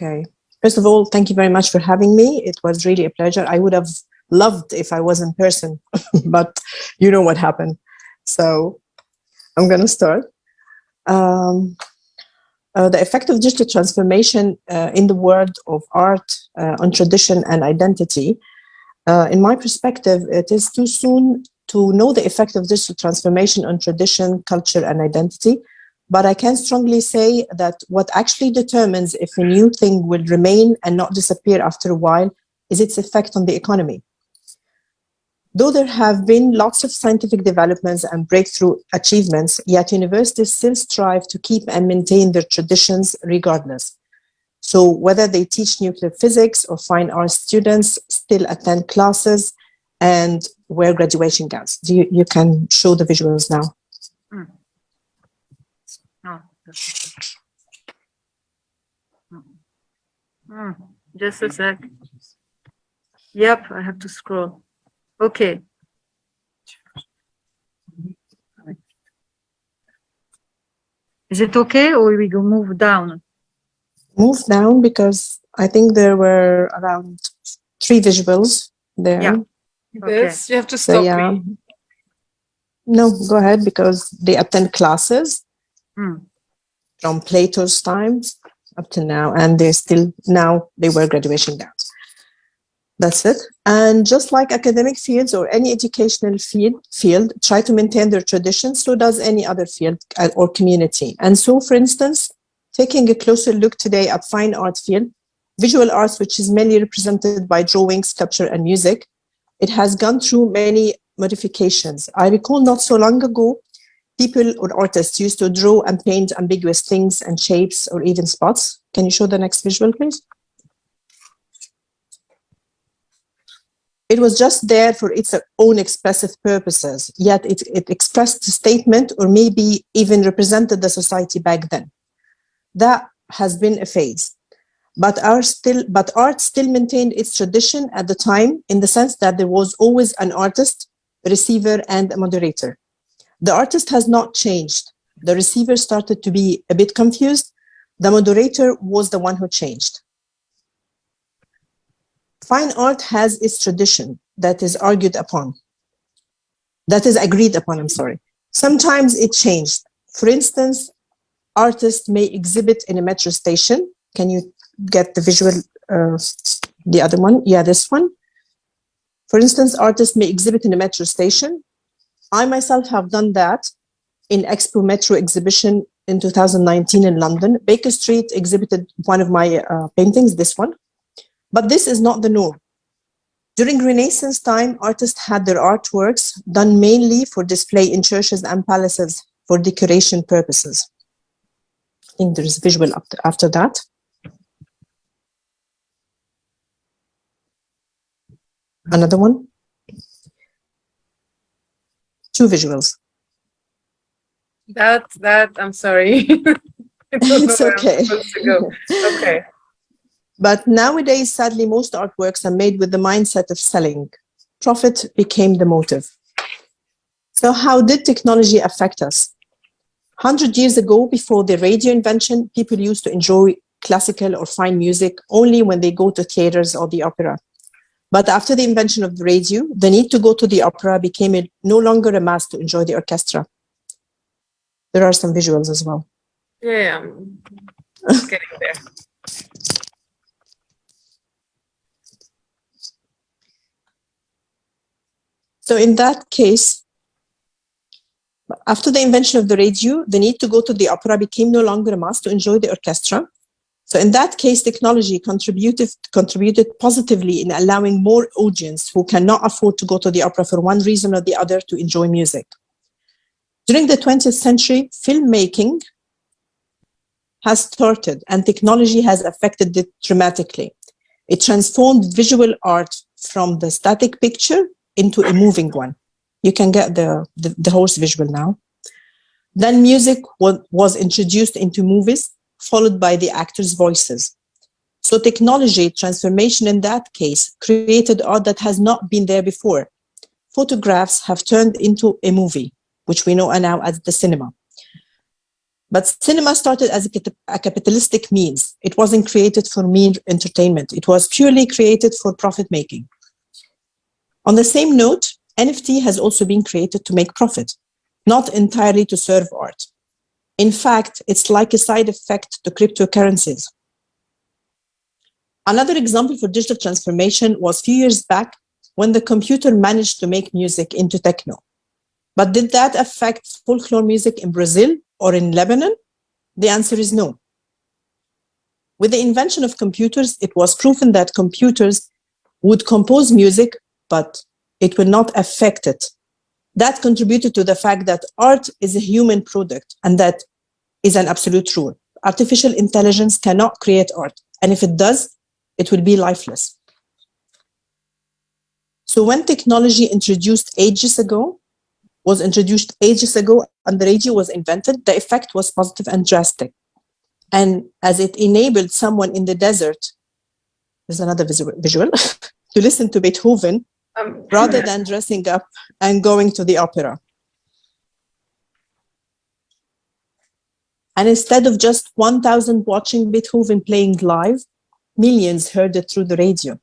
Okay. First of all, thank you very much for having me. It was really a pleasure. I would have loved if I was in person, but you know what happened. So I'm going to start. The effect of digital transformation in the world of art on tradition and identity. In my perspective, it is too soon to know the effect of digital transformation on tradition, culture, and identity. But I can strongly say that what actually determines if a new thing will remain and not disappear after a while is its effect on the economy. Though there have been lots of scientific developments and breakthrough achievements, yet universities still strive to keep and maintain their traditions regardless. So whether they teach nuclear physics or fine arts students still attend classes and wear graduation gowns. You can show the visuals now. Mm. Oh, just a sec. Yep, I have to scroll. Okay. Is it okay, or we go move down? Move down, because I think there were around 3 visuals there. Yeah. This, you have to stop me. No, go ahead, because they attend classes from Plato's times up to now, and they're still now they wear graduation gowns. That's it. And just like academic fields or any educational field try to maintain their traditions, so does any other field or community. And so, for instance, taking a closer look today at fine art field, visual arts, which is mainly represented by drawing, sculpture, and music, it has gone through many modifications. I recall not so long ago, people or artists used to draw and paint ambiguous things and shapes or even spots. Can you show the next visual, please? It was just there for its own expressive purposes, yet it expressed a statement or maybe even represented the society back then. That has been a phase. But art still maintained its tradition at the time, in the sense that there was always an artist, a receiver, and a moderator. The artist has not changed. The receiver started to be a bit confused. The moderator was the one who changed. Fine art has its tradition that is agreed upon, I'm sorry. Sometimes it changed. For instance, artists may exhibit in a metro station. Can you get the visual, the other one? Yeah, this one. For instance, artists may exhibit in a metro station. I myself have done that in Expo Metro exhibition in 2019 in London. Baker Street exhibited one of my paintings, this one. But this is not the norm. During Renaissance time, artists had their artworks done mainly for display in churches and palaces for decoration purposes. I think there's a visual after that. Another one. 2 visuals. That, I'm sorry. It's okay. Okay. But nowadays, sadly, most artworks are made with the mindset of selling. Profit became the motive. So how did technology affect us? 100 years ago, before the radio invention, people used to enjoy classical or fine music only when they go to theaters or the opera. But after the invention of the radio, the need to go to the opera became no longer a must to enjoy the orchestra. There are some visuals as well. Yeah, I'm getting there. So in that case, after the invention of the radio, the need to go to the opera became no longer a must to enjoy the orchestra. So in that case, technology contributed positively in allowing more audience who cannot afford to go to the opera for one reason or the other to enjoy music. During the 20th century, filmmaking has started and technology has affected it dramatically. It transformed visual art from the static picture into a moving one. You can get the horse visual now. Then music was introduced into movies, followed by the actors' voices. So technology transformation in that case created art that has not been there before. Photographs have turned into a movie, which we know now as the cinema. But cinema started as a capitalistic means. It wasn't created for mere entertainment. It was purely created for profit making. On the same note, NFT has also been created to make profit, not entirely to serve art. In fact, it's like a side effect to cryptocurrencies. Another example for digital transformation was a few years back when the computer managed to make music into techno. But did that affect folklore music in Brazil or in Lebanon? The answer is no. With the invention of computers, it was proven that computers would compose music, but it will not affect it. That contributed to the fact that art is a human product, and that is an absolute rule. Artificial intelligence cannot create art, and if it does, it will be lifeless. So when technology was introduced ages ago, and the radio was invented, the effect was positive and drastic. And as it enabled someone in the desert, there's another visual, to listen to Beethoven rather than dressing up and going to the opera. And instead of just 1,000 watching Beethoven playing live, millions heard it through the radio.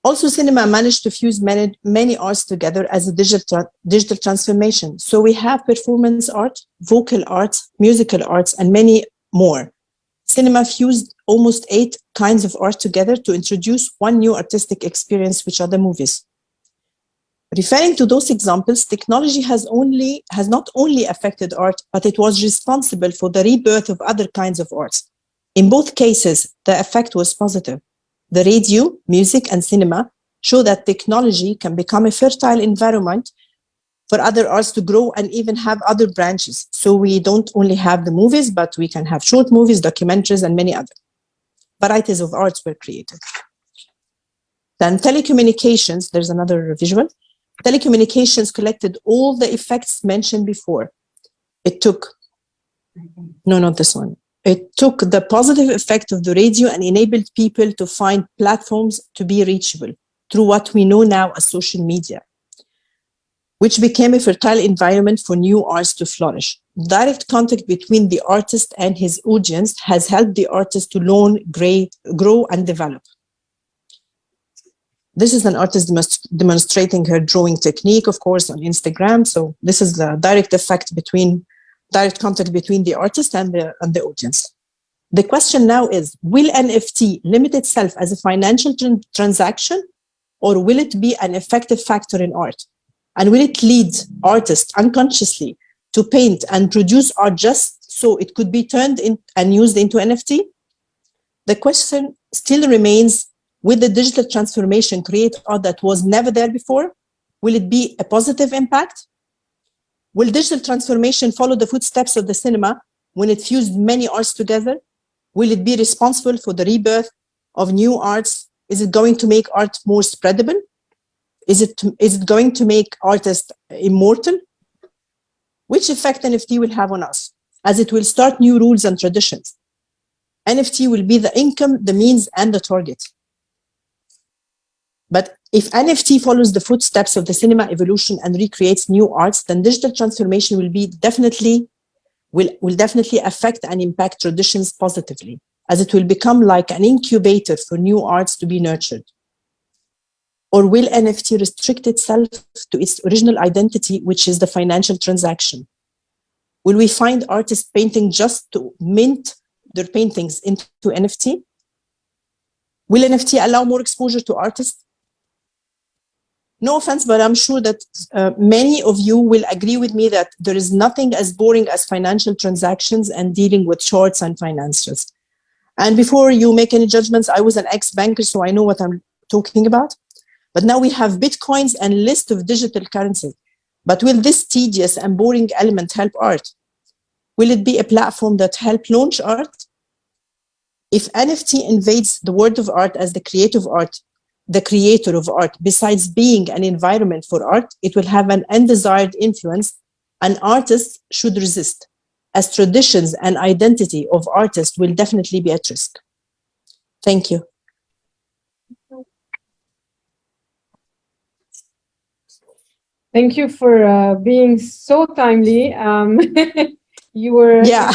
Also, cinema managed to fuse many arts together as a digital transformation. So we have performance art, vocal arts, musical arts, and many more. Cinema fused almost 8 kinds of art together to introduce one new artistic experience, which are the movies. Referring to those examples, technology has not only affected art, but it was responsible for the rebirth of other kinds of arts. In both cases, the effect was positive. The radio, music, and cinema show that technology can become a fertile environment for other arts to grow and even have other branches. So we don't only have the movies, but we can have short movies, documentaries, and many other varieties of arts were created. Then telecommunications, there's another visual. Telecommunications collected all the effects mentioned before. It took the positive effect of the radio and enabled people to find platforms to be reachable through what we know now as social media, which became a fertile environment for new arts to flourish. Direct contact between the artist and his audience has helped the artist to learn, grow, and develop. This is an artist demonstrating her drawing technique, of course, on Instagram. So this is the direct contact between the artist and the audience. The question now is, will NFT limit itself as a financial transaction, or will it be an effective factor in art? And will it lead artists unconsciously to paint and produce art just so it could be turned in and used into NFT? The question still remains, will the digital transformation create art that was never there before? Will it be a positive impact? Will digital transformation follow the footsteps of the cinema when it fused many arts together? Will it be responsible for the rebirth of new arts? Is it going to make art more spreadable? Is it going to make artists immortal? Which effect NFT will have on us, as it will start new rules and traditions? NFT will be the income, the means, and the target. But if NFT follows the footsteps of the cinema evolution and recreates new arts, then digital transformation will definitely affect and impact traditions positively, as it will become like an incubator for new arts to be nurtured. Or will NFT restrict itself to its original identity, which is the financial transaction? Will we find artists painting just to mint their paintings into NFT? Will NFT allow more exposure to artists? No offense, but I'm sure that many of you will agree with me that there is nothing as boring as financial transactions and dealing with charts and financials. And before you make any judgments, I was an ex-banker, so I know what I'm talking about. But now we have Bitcoins and a list of digital currencies. But will this tedious and boring element help art? Will it be a platform that helps launch art? If NFT invades the world of art as the creator of art, besides being an environment for art, it will have an undesired influence, and artists should resist, as traditions and identity of artists will definitely be at risk. Thank you. Thank you for being so timely. You were Yeah,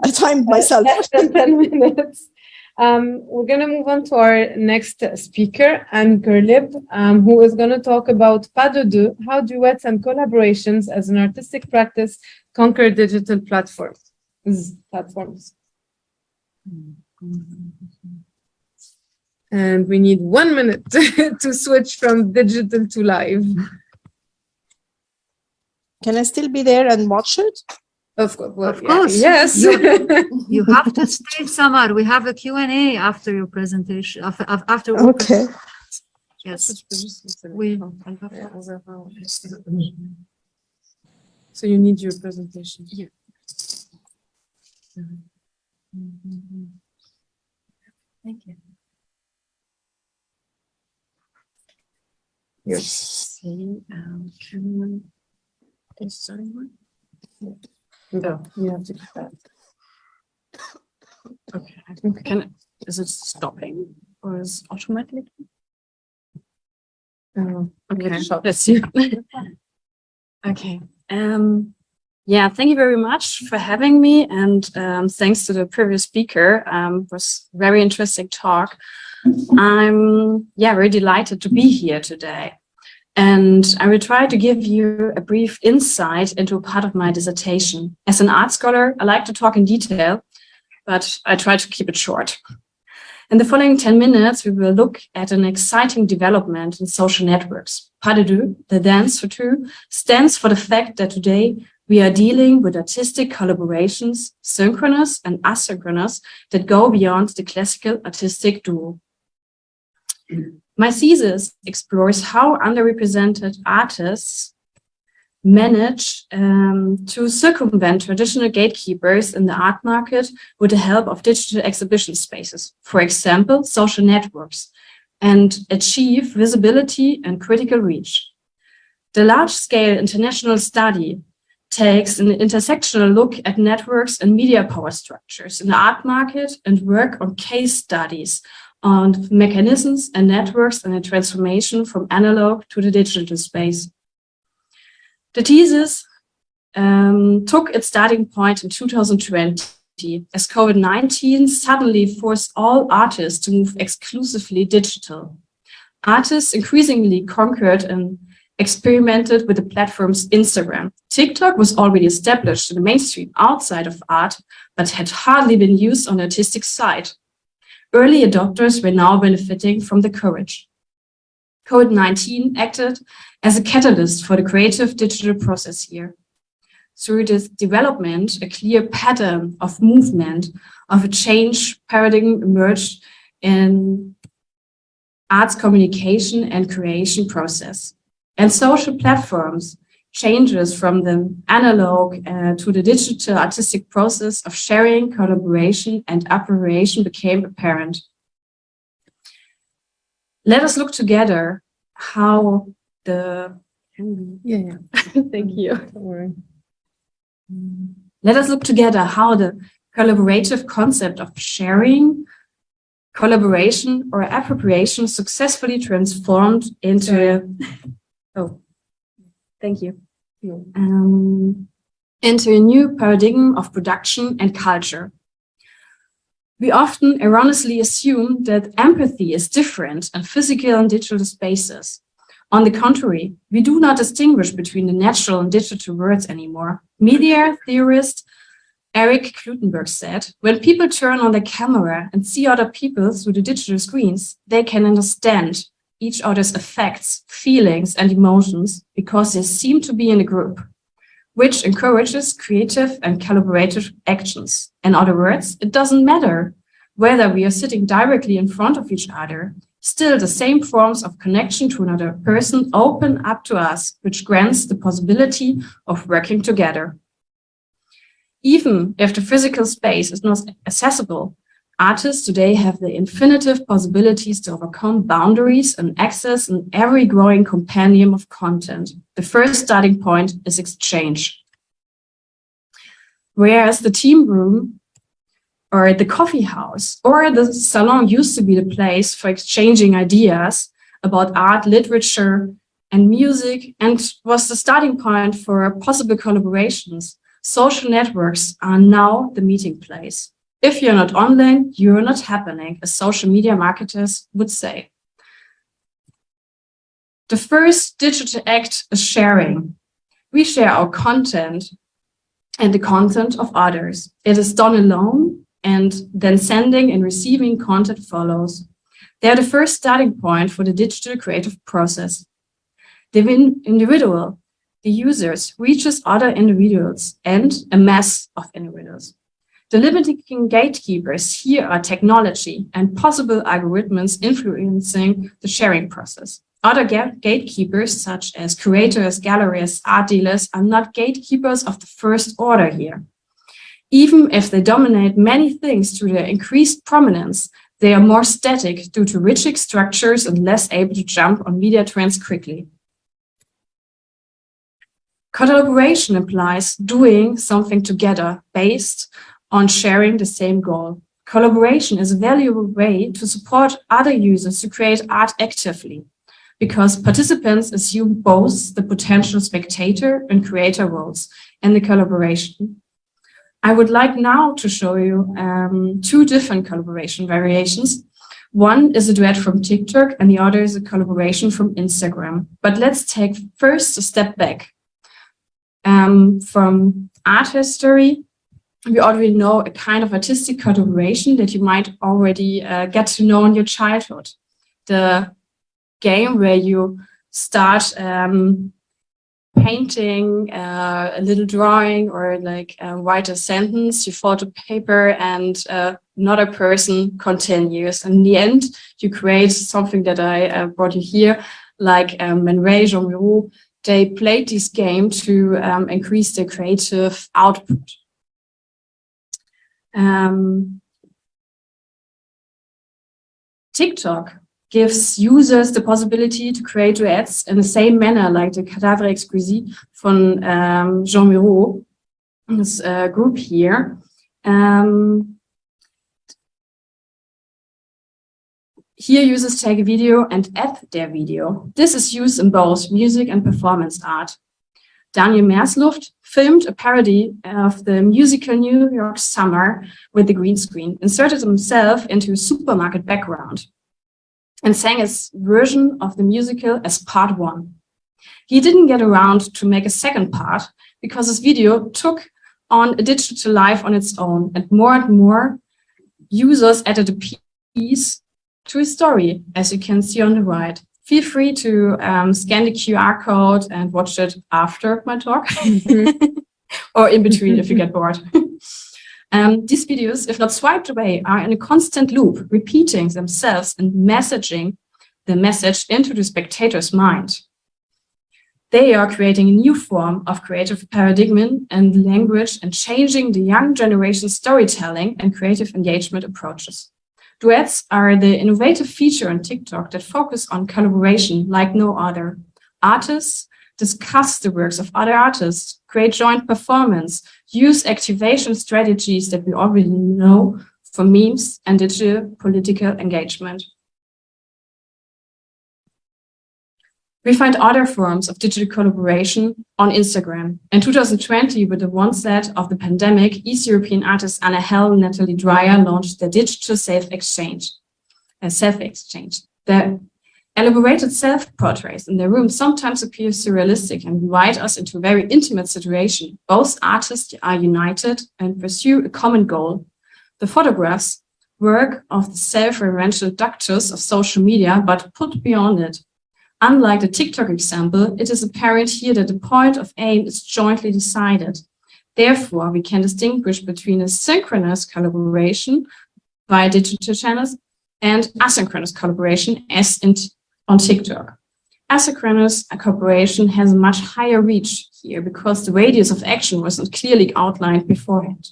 I timed myself. less than 10 minutes. We're going to move on to our next speaker, Anne Gerlib, who is going to talk about Pas de deux, how duets and collaborations as an artistic practice conquer digital platforms. And we need 1 minute to switch from digital to live. Can I still be there and watch it? Of course. Well, Of course. Yes. You have to stay, Samar. We have a Q&A after your presentation. After Okay. Yes. So you need your presentation. Yeah. Thank you. Yes. No, you have to do that. Okay, I think is it stopping or is it automatic? Okay, let's see. Okay. Yeah, thank you very much for having me, and thanks to the previous speaker. It was a very interesting talk. I'm very delighted to be here today. And I will try to give you a brief insight into a part of my dissertation. As an art scholar, I like to talk in detail, but I try to keep it short. In the following 10 minutes, we will look at an exciting development in social networks. Pas de deux, the dance for two, stands for the fact that today we are dealing with artistic collaborations, synchronous and asynchronous, that go beyond the classical artistic duo. My thesis explores how underrepresented artists manage to circumvent traditional gatekeepers in the art market with the help of digital exhibition spaces, for example, social networks, and achieve visibility and critical reach. The large-scale international study takes an intersectional look at networks and media power structures in the art market and work on case studies on mechanisms and networks and a transformation from analog to the digital space. The thesis took its starting point in 2020 as COVID-19 suddenly forced all artists to move exclusively digital. Artists increasingly conquered and experimented with the platforms Instagram. TikTok was already established in the mainstream outside of art, but had hardly been used on the artistic side. Early adopters were now benefiting from the courage. COVID-19 acted as a catalyst for the creative digital process here. Through this development, a clear pattern of movement, of a change paradigm emerged in arts communication and creation process. And social platforms changes from the analog to the digital artistic process of sharing, collaboration, and appropriation became apparent. Let us look together how the... Thank you. Don't worry. Let us look together how the collaborative concept of sharing, collaboration, or appropriation successfully transformed into thank you. Into a new paradigm of production and culture. We often erroneously assume that empathy is different in physical and digital spaces. On the contrary, we do not distinguish between the natural and digital worlds anymore. Media theorist Eric Klutenberg said, when people turn on their camera and see other people through the digital screens, they can understand each other's effects, feelings, and emotions because they seem to be in a group, which encourages creative and collaborative actions. In other words, it doesn't matter whether we are sitting directly in front of each other, still the same forms of connection to another person open up to us, which grants the possibility of working together. Even if the physical space is not accessible, artists today have the infinitive possibilities to overcome boundaries and access an ever growing compendium of content. The first starting point is exchange. Whereas the team room or the coffee house or the salon used to be the place for exchanging ideas about art, literature, and music, and was the starting point for possible collaborations. Social networks are now the meeting place. If you're not online, you're not happening, as social media marketers would say. The first digital act is sharing. We share our content and the content of others. It is done alone, and then sending and receiving content follows. They are the first starting point for the digital creative process. The individual, the users, reaches other individuals and a mass of individuals. The limiting gatekeepers here are technology and possible algorithms influencing the sharing process. Other gatekeepers, such as curators, galleries, art dealers, are not gatekeepers of the first order here. Even if they dominate many things through their increased prominence, they are more static due to rigid structures and less able to jump on media trends quickly. Collaboration implies doing something together based on sharing the same goal. Collaboration is a valuable way to support other users to create art actively, because participants assume both the potential spectator and creator roles in the collaboration. I would like now to show you two different collaboration variations. One is a duet from TikTok and the other is a collaboration from Instagram. But let's take first a step back. From art history, we already know a kind of artistic collaboration that you might already get to know in your childhood. The game where you start painting a little drawing or like write a sentence, you fold a paper and another person continues. And in the end, you create something that I brought you here, like Jean, they played this game to increase their creative output. TikTok gives users the possibility to create duets in the same manner like the Cadavre Exquisite from Jean Miro, this group here. Here users take a video and add their video. This is used in both music and performance art. Daniel Meersluft filmed a parody of the musical New York Summer with the green screen, inserted himself into a supermarket background, and sang his version of the musical as part one. He didn't get around to make a second part because his video took on a digital life on its own, and more users added a piece to his story, as you can see on the right. Feel free to scan the QR code and watch it after my talk or in between if you get bored. These videos, if not swiped away, are in a constant loop, repeating themselves and messaging the message into the spectator's mind. They are creating a new form of creative paradigm and language and changing the young generation's storytelling and creative engagement approaches. Duets are the innovative feature on TikTok that focus on collaboration like no other. Artists discuss the works of other artists, create joint performance, use activation strategies that we already know for memes and digital political engagement. We find other forms of digital collaboration on Instagram. In 2020, with the onset of the pandemic, East European artists Anna Hell and Natalie Dreyer launched their digital self-exchange. The elaborated self-portraits in their rooms sometimes appear surrealistic and invite us into a very intimate situation. Both artists are united and pursue a common goal. The photographs work of the self-referential ductus of social media, but put beyond it. Unlike the TikTok example, it is apparent here that the point of aim is jointly decided. Therefore, we can distinguish between a synchronous collaboration via digital channels and asynchronous collaboration as on TikTok. Asynchronous collaboration has a much higher reach here because the radius of action was not clearly outlined beforehand.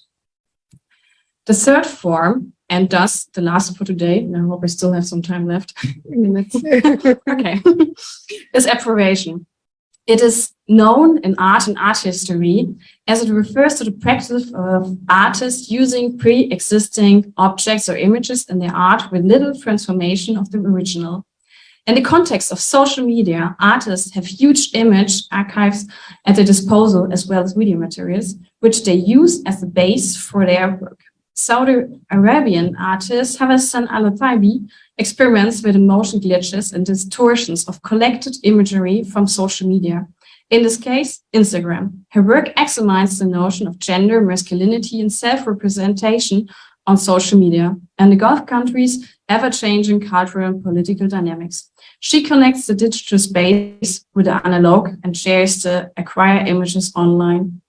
The third form, and thus the last for today, and I hope I still have some time left. Okay, is appropriation. It is known in art and art history as it refers to the practice of artists using pre-existing objects or images in their art with little transformation of the original. In the context of social media, artists have huge image archives at their disposal as well as video materials, which they use as a base for their work. Saudi Arabian artist Hassan al-Thaibi experiments with emotion glitches and distortions of collected imagery from social media. In this case, Instagram. Her work examines the notion of gender, masculinity, and self-representation on social media and the Gulf countries' ever-changing cultural and political dynamics. She connects the digital space with the analog and shares the acquired images online.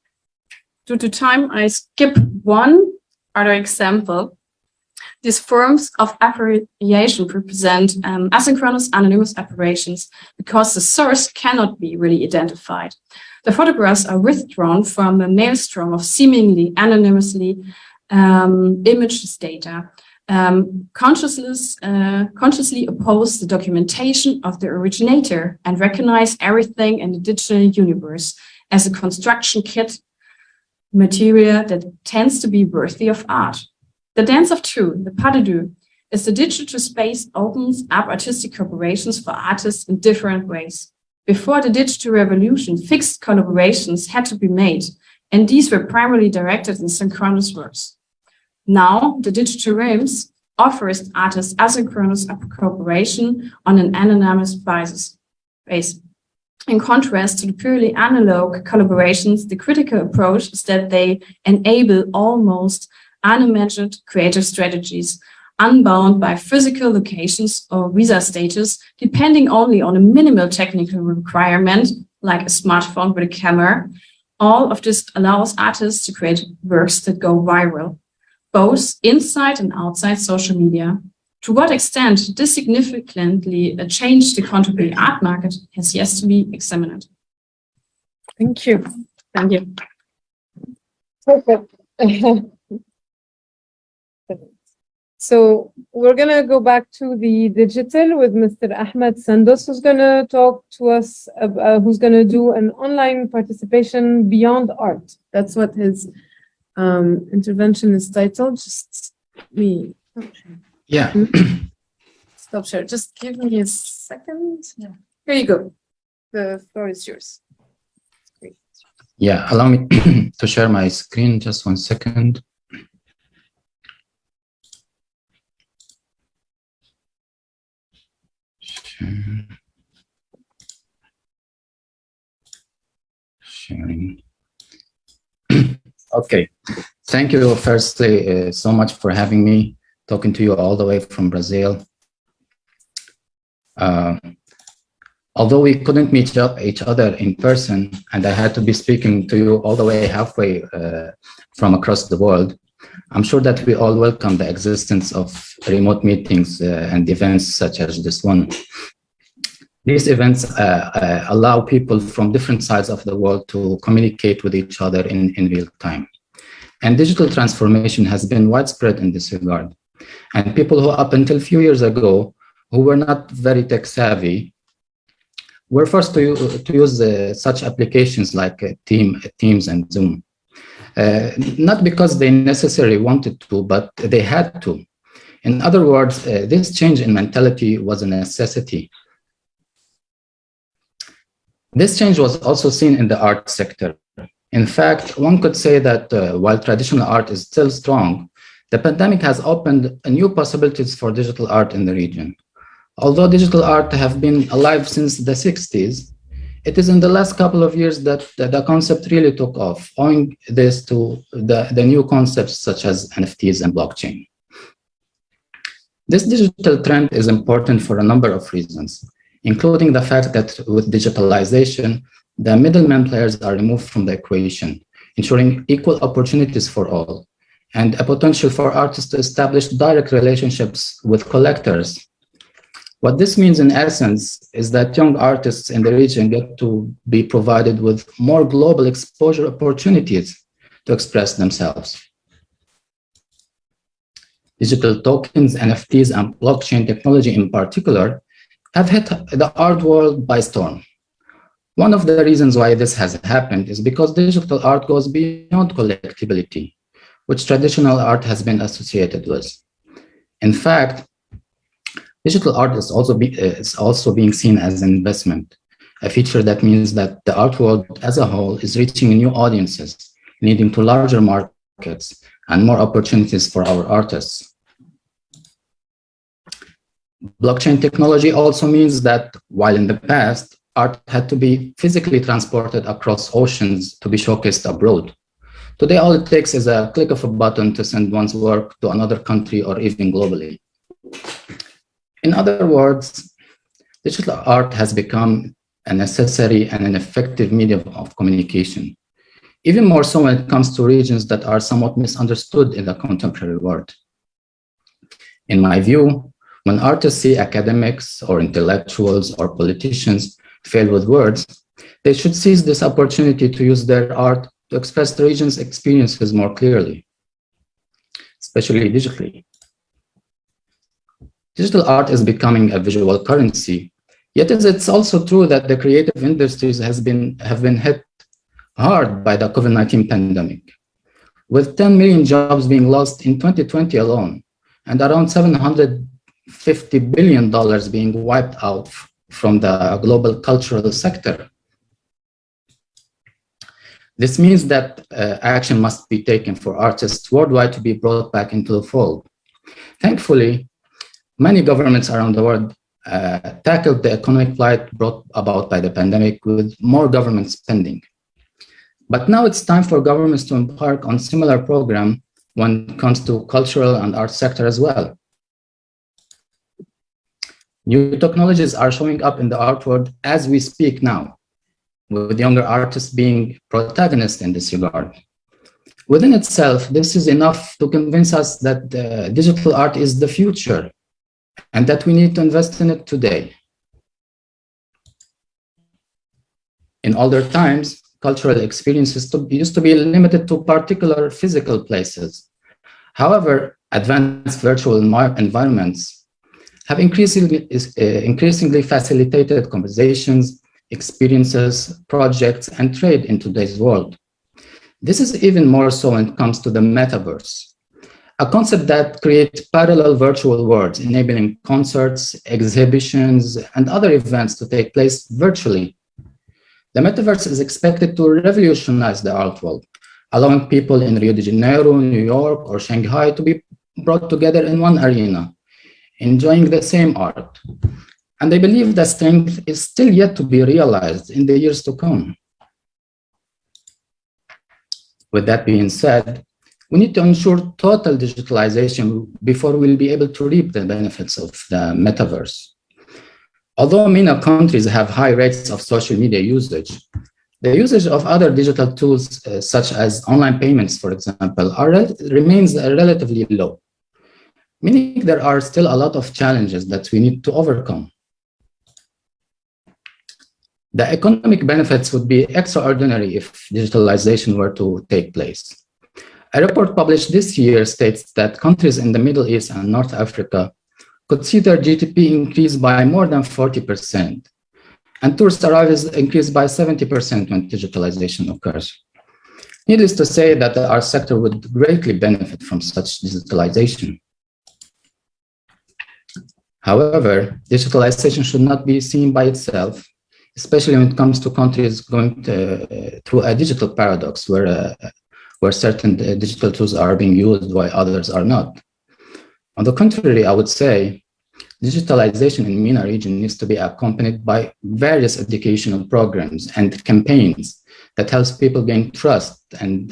Due to time, I skip one other example. These forms of appropriation represent asynchronous anonymous operations because the source cannot be really identified. The photographs are withdrawn from a maelstrom of seemingly anonymously images data. Consciously oppose the documentation of the originator and recognize everything in the digital universe as a construction kit material that tends to be worthy of art. The dance of two, the pas de deux, is the digital space opens up artistic collaborations for artists in different ways. Before the digital revolution, fixed collaborations had to be made, and these were primarily directed in synchronous works. Now, the digital realms offers artists asynchronous cooperation on an anonymous basis. In contrast to the purely analog collaborations, the critical approach is that they enable almost unimagined creative strategies, unbound by physical locations or visa status, depending only on a minimal technical requirement, like a smartphone with a camera. All of this allows artists to create works that go viral, both inside and outside social media. To what extent this significantly changed the contemporary art market has yet to be examined. Thank you. Thank you. Perfect. So we're going to go back to the digital with Mr. Ahmed Sandos, who's going to talk to us, who's going to do an online participation beyond art. That's what his intervention is titled. Just me. Yeah. Stop share. Just give me a second. Yeah. Here you go. The floor is yours. Great. Yeah, allow me to share my screen. Just 1 second. Sharing. Okay. Thank you, firstly, so much for having me, talking to you all the way from Brazil. Although we couldn't meet each other in person, and I had to be speaking to you all the way halfway from across the world, I'm sure that we all welcome the existence of remote meetings and events such as this one. These events allow people from different sides of the world to communicate with each other in real time. And digital transformation has been widespread in this regard. And people who up until a few years ago, who were not very tech savvy, were forced to use such applications like Teams and Zoom. Not because they necessarily wanted to, but they had to. In other words, this change in mentality was a necessity. This change was also seen in the art sector. In fact, one could say that while traditional art is still strong, the pandemic has opened new possibilities for digital art in the region. Although digital art have been alive since the 60s, it is in the last couple of years that the concept really took off, owing this to the new concepts such as NFTs and blockchain. This digital trend is important for a number of reasons, including the fact that with digitalization, the middleman players are removed from the equation, ensuring equal opportunities for all, and a potential for artists to establish direct relationships with collectors. What this means in essence is that young artists in the region get to be provided with more global exposure opportunities to express themselves. Digital tokens, NFTs, and blockchain technology in particular have hit the art world by storm. One of the reasons why this has happened is because digital art goes beyond collectibility, which traditional art has been associated with. In fact, digital art is also being seen as an investment, a feature that means that the art world as a whole is reaching new audiences leading to larger markets and more opportunities for our artists. Blockchain technology also means that while in the past, art had to be physically transported across oceans to be showcased abroad, today all it takes is a click of a button to send one's work to another country or even globally. In other words, digital art has become a necessary and an effective medium of communication, even more so when it comes to regions that are somewhat misunderstood in the contemporary world. In my view, when artists see academics or intellectuals or politicians fail with words, they should seize this opportunity to use their art to express the region's experiences more clearly, especially digitally. Digital art is becoming a visual currency, yet it's also true that the creative industries have been hit hard by the COVID-19 pandemic, with 10 million jobs being lost in 2020 alone, and around $750 billion being wiped out from the global cultural sector. This means that action must be taken for artists worldwide to be brought back into the fold. Thankfully, many governments around the world tackled the economic plight brought about by the pandemic with more government spending. But now it's time for governments to embark on similar program when it comes to cultural and art sector as well. New technologies are showing up in the art world as we speak now, with younger artists being protagonists in this regard. Within itself, this is enough to convince us that digital art is the future and that we need to invest in it today. In older times, cultural experiences used to be limited to particular physical places. However, advanced virtual environments have increasingly facilitated conversations, experiences, projects, and trade in today's world. This is even more so when it comes to the metaverse, a concept that creates parallel virtual worlds, enabling concerts, exhibitions, and other events to take place virtually. The metaverse is expected to revolutionize the art world, allowing people in Rio de Janeiro, New York, or Shanghai to be brought together in one arena, enjoying the same art. And I believe that strength is still yet to be realized in the years to come. With that being said, we need to ensure total digitalization before we'll be able to reap the benefits of the metaverse. Although many countries have high rates of social media usage, the usage of other digital tools, such as online payments, for example, remains relatively low, meaning there are still a lot of challenges that we need to overcome. The economic benefits would be extraordinary if digitalization were to take place. A report published this year states that countries in the Middle East and North Africa could see their GDP increase by more than 40%, and tourist arrivals increase by 70% when digitalization occurs. Needless to say that our sector would greatly benefit from such digitalization. However, digitalization should not be seen by itself, especially when it comes to countries going through a digital paradox where certain digital tools are being used while others are not. On the contrary, I would say digitalization in MENA region needs to be accompanied by various educational programs and campaigns that helps people gain trust in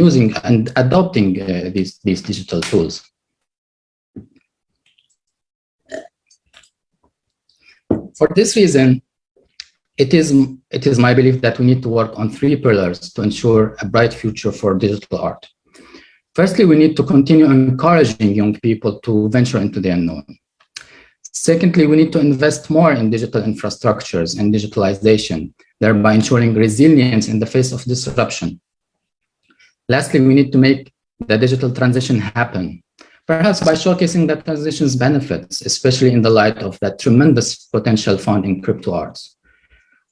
using and adopting these digital tools. For this reason, it is my belief that we need to work on 3 pillars to ensure a bright future for digital art. Firstly, we need to continue encouraging young people to venture into the unknown. Secondly, we need to invest more in digital infrastructures and digitalization, thereby ensuring resilience in the face of disruption. Lastly, we need to make the digital transition happen, perhaps by showcasing that transition's benefits, especially in the light of that tremendous potential found in crypto arts,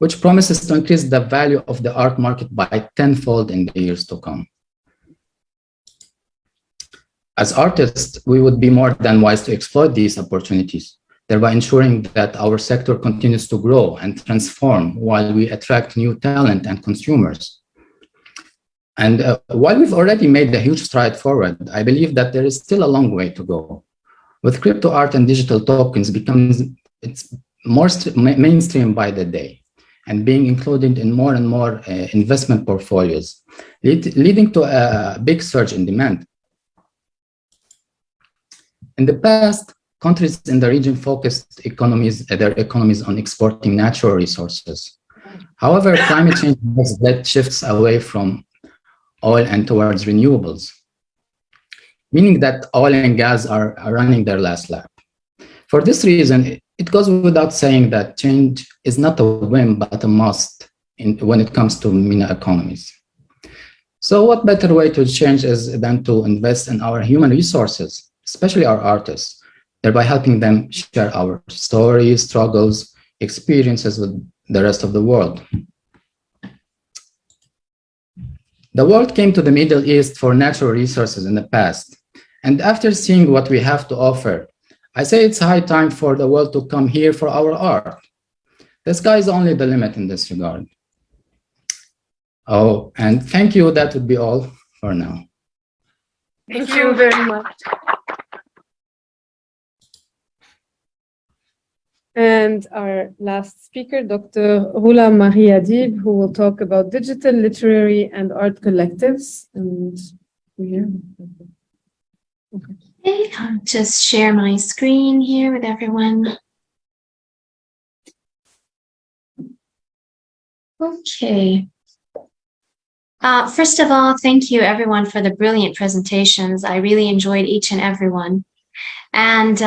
which promises to increase the value of the art market by tenfold in the years to come. As artists, we would be more than wise to exploit these opportunities, thereby ensuring that our sector continues to grow and transform while we attract new talent and consumers. And while we've already made a huge stride forward, I believe that there is still a long way to go. With crypto art and digital tokens it's more mainstream by the day and being included in more and more investment portfolios, leading to a big surge in demand. In the past, countries in the region focused their economies on exporting natural resources. However, climate change has led shifts away from oil and towards renewables, meaning that oil and gas are running their last lap. For this reason, it goes without saying that change is not a whim, but a must when it comes to MENA economies. So what better way to change than to invest in our human resources, especially our artists, thereby helping them share our stories, struggles, experiences with the rest of the world. The world came to the Middle East for natural resources in the past, and after seeing what we have to offer, I say it's high time for the world to come here for our art. The sky is only the limit in this regard. Oh, and thank you. That would be all for now. Thank you very much. And our last speaker, Dr. Roula Marie Adib, who will talk about digital literary and art collectives. And Okay, I'll just share my screen here with everyone. Okay. First of all, thank you everyone for the brilliant presentations. I really enjoyed each and every one. And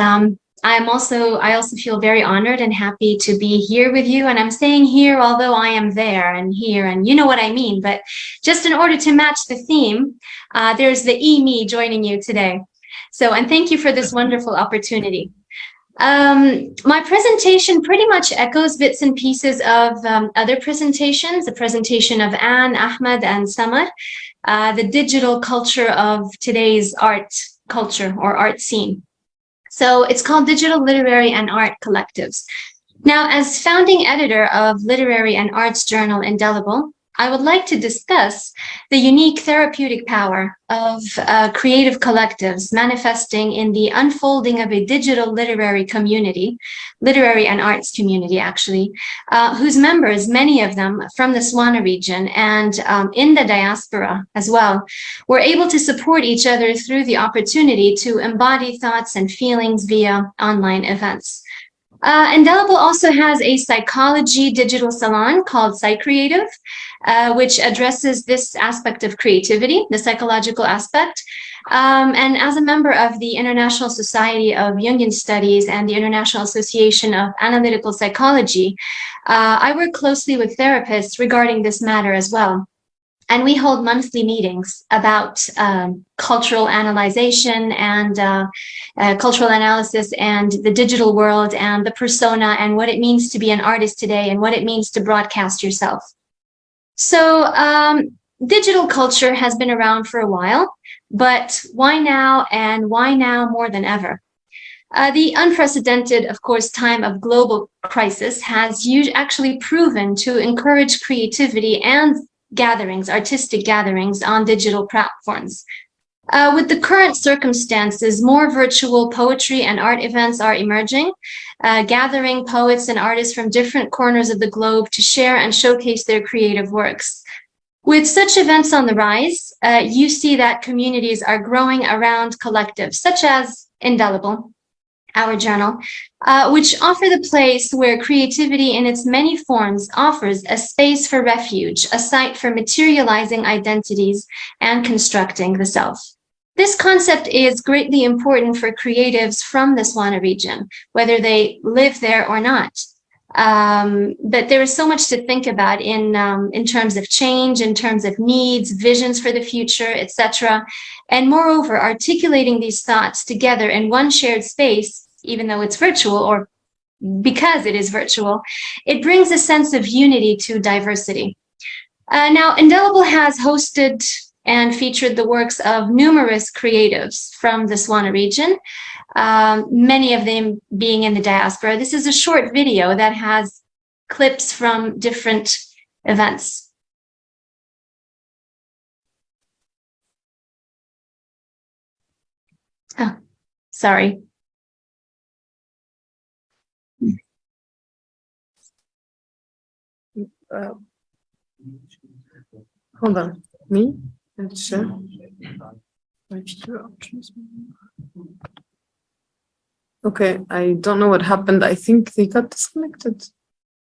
I also feel very honored and happy to be here with you. And I'm saying here, although I am there and here, and you know what I mean, but just in order to match the theme, there's the me joining you today. So, and thank you for this wonderful opportunity. My presentation pretty much echoes bits and pieces of other presentations, the presentation of Anne, Ahmed, and Samar, the digital culture of today's art culture or art scene. So it's called Digital Literary and Art Collectives. Now, as founding editor of literary and arts journal Indelible, I would like to discuss the unique therapeutic power of creative collectives manifesting in the unfolding of a digital literary community, literary and arts community actually, whose members, many of them from the Swana region and in the diaspora as well, were able to support each other through the opportunity to embody thoughts and feelings via online events. Indelible also has a psychology digital salon called PsyCreative, which addresses this aspect of creativity, the psychological aspect. And as a member of the International Society of Jungian Studies and the International Association of Analytical Psychology, I work closely with therapists regarding this matter as well. And we hold monthly meetings about cultural analyzation and cultural analysis and the digital world and the persona and what it means to be an artist today and what it means to broadcast yourself. So digital culture has been around for a while, but why now and why now more than ever? The unprecedented, of course, time of global crisis has actually proven to encourage creativity and gatherings, artistic gatherings on digital platforms. With the current circumstances, more virtual poetry and art events are emerging, gathering poets and artists from different corners of the globe to share and showcase their creative works. With such events on the rise, you see that communities are growing around collectives such as Indelible, our journal, which offer the place where creativity in its many forms offers a space for refuge, a site for materializing identities and constructing the self. This concept is greatly important for creatives from the Swana region, whether they live there or not. But there is so much to think about in terms of change, in terms of needs, visions for the future, etc. And moreover, articulating these thoughts together in one shared space, even though it's virtual or because it is virtual, it brings a sense of unity to diversity. Now, Indelible has hosted and featured the works of numerous creatives from the Swana region, many of them being in the diaspora. This is a short video that has clips from different events. Oh, sorry. Hold on. Me? Sure. Okay, I don't know what happened. I think they got disconnected.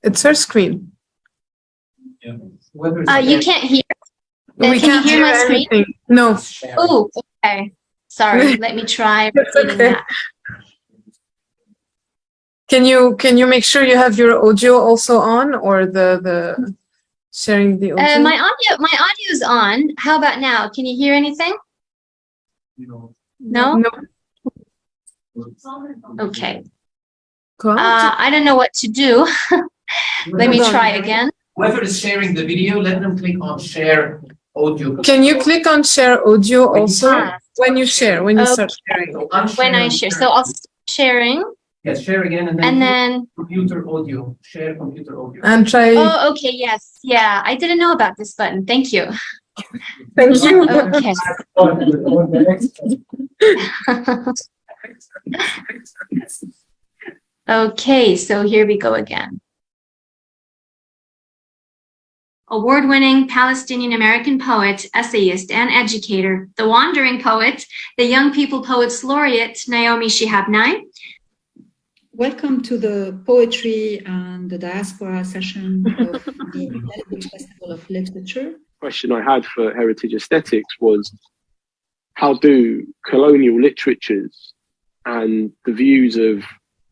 It's her screen. You can't hear. We Can can't you hear my screen? anything. No. Oh, okay. Sorry. Let me try It's repeating okay. that. Can you make sure you have your audio also on, or the sharing the audio? My audio is on. How about now? Can you hear anything? No. No. Okay. Go on. I don't know what to do. Let me Hold on. try again. Whoever is sharing the video, let them click on share audio. Can you click on share audio When you also share. when you share, when you start sharing? So When I share. So I'll stop sharing yes, share again and and then then. computer audio. Share computer audio. And try. Oh, okay. Yes. Yeah. I didn't know about this button. Thank you. Thank you. Okay. Okay, so here we go again. Award-winning Palestinian-American poet, essayist, and educator, the wandering poet, the Young People Poets Laureate, Naomi Shihab Nye. Welcome to the Poetry and the Diaspora session of the Heritage Festival of Literature. Question I had for heritage aesthetics was, how do colonial literatures and the views of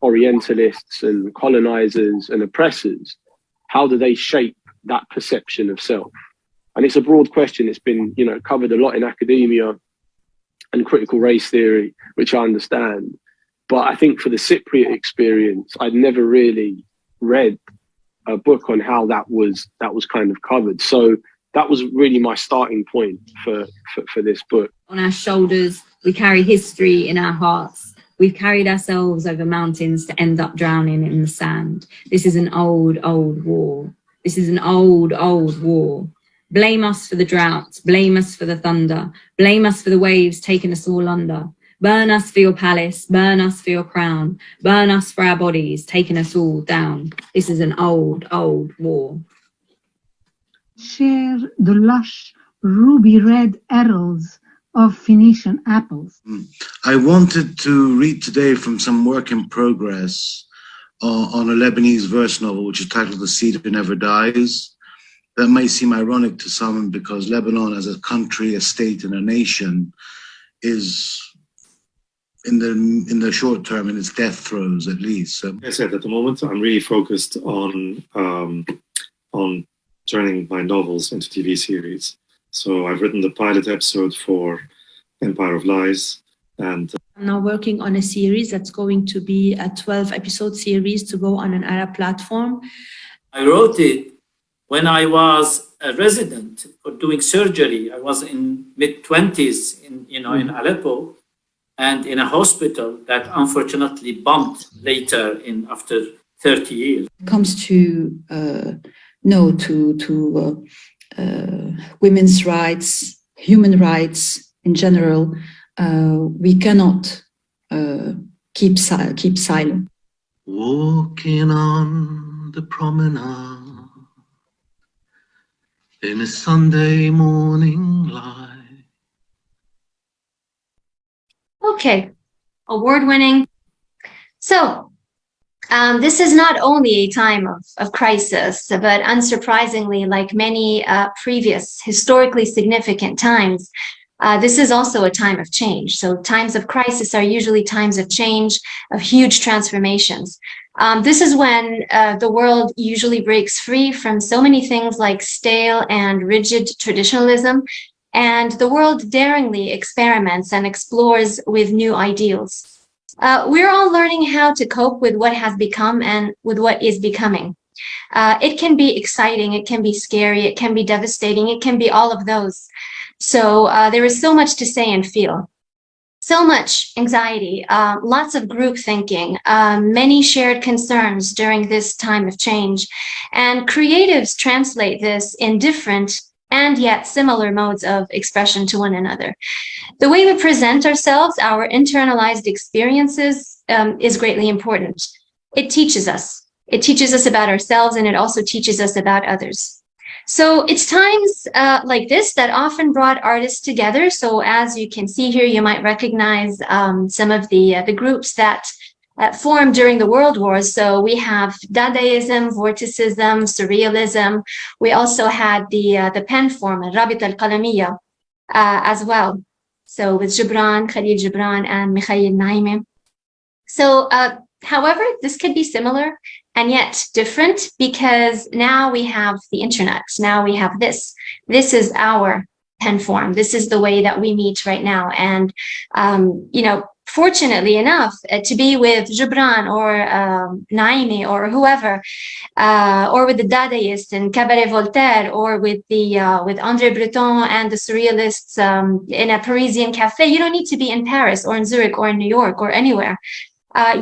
Orientalists and colonizers and oppressors, how do they shape that perception of self? And it's a broad question. It's been, covered a lot in academia and critical race theory, which I understand. But I think for the Cypriot experience, I'd never really read a book on how that was kind of covered. So that was really my starting point for this book. On our shoulders, we carry history in our hearts. We've carried ourselves over mountains to end up drowning in the sand. This is an old, old war. This is an old, old war. Blame us for the drought. Blame us for the thunder. Blame us for the waves taking us all under. Burn us for your palace. Burn us for your crown. Burn us for our bodies, taking us all down. This is an old, old war. Share the lush ruby red petals of Phoenician apples. I wanted to read today from some work in progress on a Lebanese verse novel, which is titled The Seed Never Dies. That may seem ironic to some because Lebanon as a country, a state, and a nation is in the short term in its death throes, at least. So. As I said, at the moment, I'm really focused on turning my novels into TV series. So I've written the pilot episode for Empire of Lies, and I'm now working on a series that's going to be a 12-episode series to go on an Arab platform. I wrote it when I was a resident for doing surgery. I was in mid-20s in Aleppo, and in a hospital that unfortunately bombed later after 30 years. When it comes to women's rights, human rights in general, we cannot keep silent. Walking on the promenade in a Sunday morning light. Okay, award-winning. So, this is not only a time of crisis, but unsurprisingly, like many previous historically significant times, this is also a time of change. So times of crisis are usually times of change, of huge transformations. This is when the world usually breaks free from so many things like stale and rigid traditionalism, and the world daringly experiments and explores with new ideals. We're all learning how to cope with what has become and with what is becoming. It can be exciting, it can be scary, it can be devastating, it can be all of those. So there is so much to say and feel. So much anxiety, lots of group thinking, many shared concerns during this time of change. And creatives translate this in different and yet similar modes of expression to one another. The way we present ourselves, our internalized experiences, is greatly important. It teaches us. It teaches us about ourselves, and it also teaches us about others. So it's times like this that often brought artists together. So as you can see here, you might recognize some of the groups that formed during the World Wars. So we have Dadaism, Vorticism, Surrealism. We also had the pen form, الرابع القلمية, as well. So with Gibran, Khalil Gibran, and Mikhail Naimi. So, however, this could be similar and yet different, because now we have the internet. Now we have this. This is our pen form. This is the way that we meet right now. And, you know, fortunately enough, to be with Gibran or Naimi or whoever, or with the Dadaist and Cabaret Voltaire, or with André Breton and the Surrealists in a Parisian cafe, you don't need to be in Paris or in Zurich or in New York or anywhere.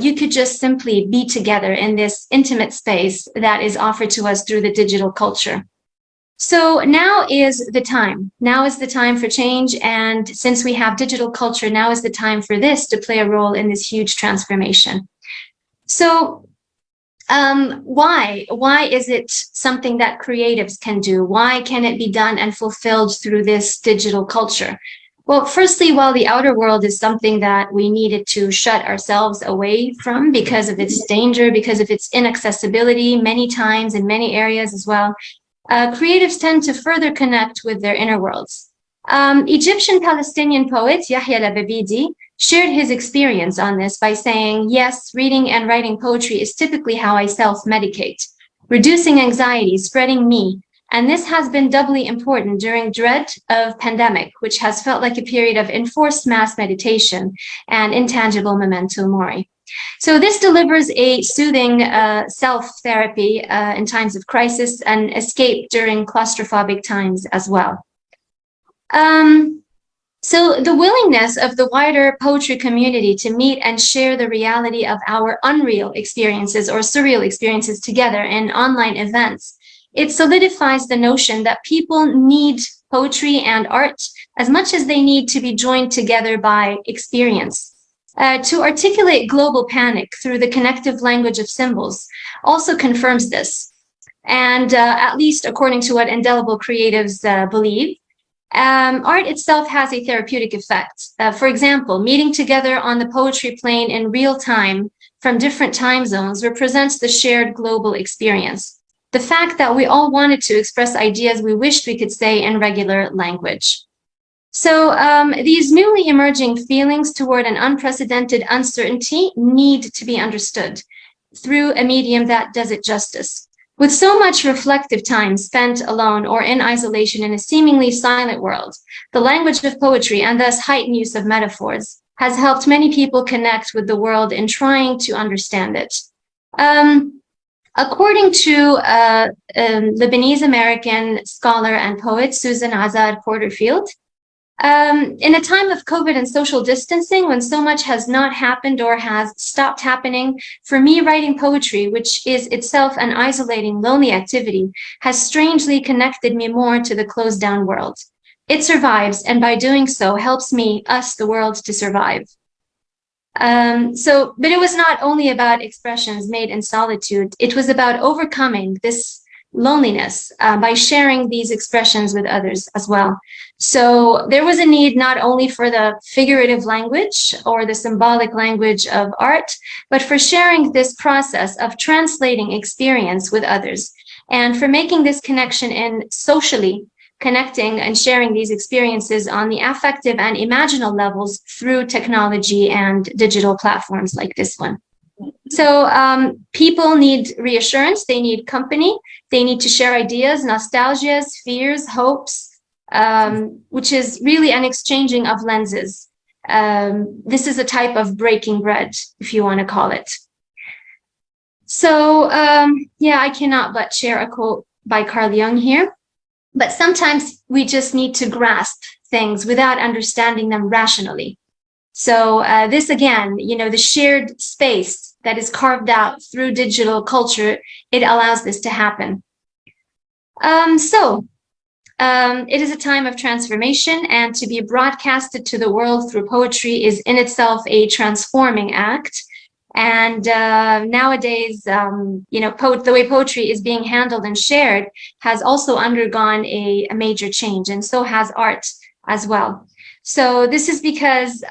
You could just simply be together in this intimate space that is offered to us through the digital culture. So now is the time. Now is the time for change. And since we have digital culture, now is the time for this to play a role in this huge transformation. So why? Why is it something that creatives can do? Why can it be done and fulfilled through this digital culture? Well, firstly, while the outer world is something that we needed to shut ourselves away from because of its danger, because of its inaccessibility many times in many areas as well, creatives tend to further connect with their inner worlds. Egyptian-Palestinian poet Yahya al-Ababidi shared his experience on this by saying, yes, reading and writing poetry is typically how I self-medicate, reducing anxiety, spreading me. And this has been doubly important during dread of pandemic, which has felt like a period of enforced mass meditation and intangible memento mori. So this delivers a soothing self-therapy in times of crisis and escape during claustrophobic times as well. So the willingness of the wider poetry community to meet and share the reality of our unreal experiences or surreal experiences together in online events, it solidifies the notion that people need poetry and art as much as they need to be joined together by experience. To articulate global panic through the connective language of symbols also confirms this. And at least according to what indelible creatives believe, art itself has a therapeutic effect. For example, meeting together on the poetry plane in real time from different time zones represents the shared global experience. The fact that we all wanted to express ideas we wished we could say in regular language. So these newly emerging feelings toward an unprecedented uncertainty need to be understood through a medium that does it justice. With so much reflective time spent alone or in isolation in a seemingly silent world, the language of poetry and thus heightened use of metaphors has helped many people connect with the world in trying to understand it. According to Lebanese-American scholar and poet Susan Azar Porterfield, in a time of COVID and social distancing, when so much has not happened or has stopped happening, for me, writing poetry, which is itself an isolating, lonely activity, has strangely connected me more to the closed down world. It survives, and by doing so, helps me, us, the world, to survive. But it was not only about expressions made in solitude, it was about overcoming this loneliness by sharing these expressions with others as well. So there was a need not only for the figurative language or the symbolic language of art, but for sharing this process of translating experience with others and for making this connection in socially connecting and sharing these experiences on the affective and imaginal levels through technology and digital platforms like this one. So people need reassurance, they need company, they need to share ideas, nostalgias, fears, hopes, which is really an exchanging of lenses. This is a type of breaking bread, if you want to call it. So yeah, I cannot but share a quote by Carl Jung here. But sometimes we just need to grasp things without understanding them rationally. So this again, you know, the shared space that is carved out through digital culture, it allows this to happen. So It is a time of transformation, and to be broadcasted to the world through poetry is in itself a transforming act. And nowadays, the way poetry is being handled and shared has also undergone a major change, and so has art as well. So this is because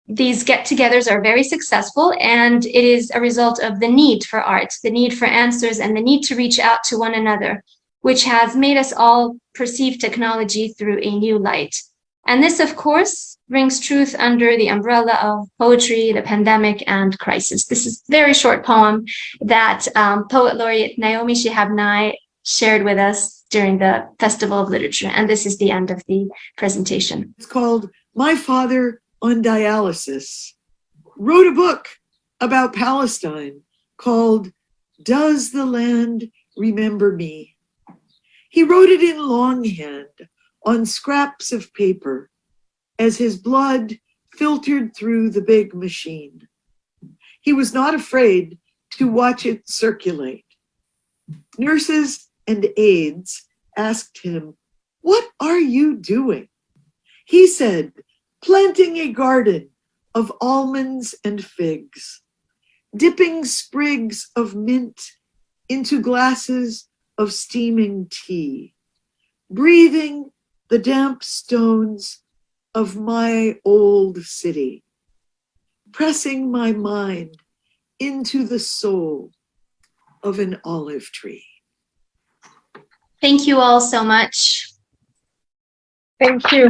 these get-togethers are very successful, and it is a result of the need for art, the need for answers, and the need to reach out to one another, which has made us all perceive technology through a new light. And this, of course, brings truth under the umbrella of poetry, the pandemic, and crisis. This is a very short poem that Poet Laureate Naomi Shihab Nye shared with us during the Festival of Literature. And this is the end of the presentation. It's called My Father on Dialysis wrote a book about Palestine called Does the Land Remember Me? He wrote it in longhand on scraps of paper as his blood filtered through the big machine. He was not afraid to watch it circulate. Nurses and aides asked him, "What are you doing?" He said, "Planting a garden of almonds and figs, dipping sprigs of mint into glasses of steaming tea, breathing the damp stones of my old city, pressing my mind into the soul of an olive tree." Thank you all so much. Thank you.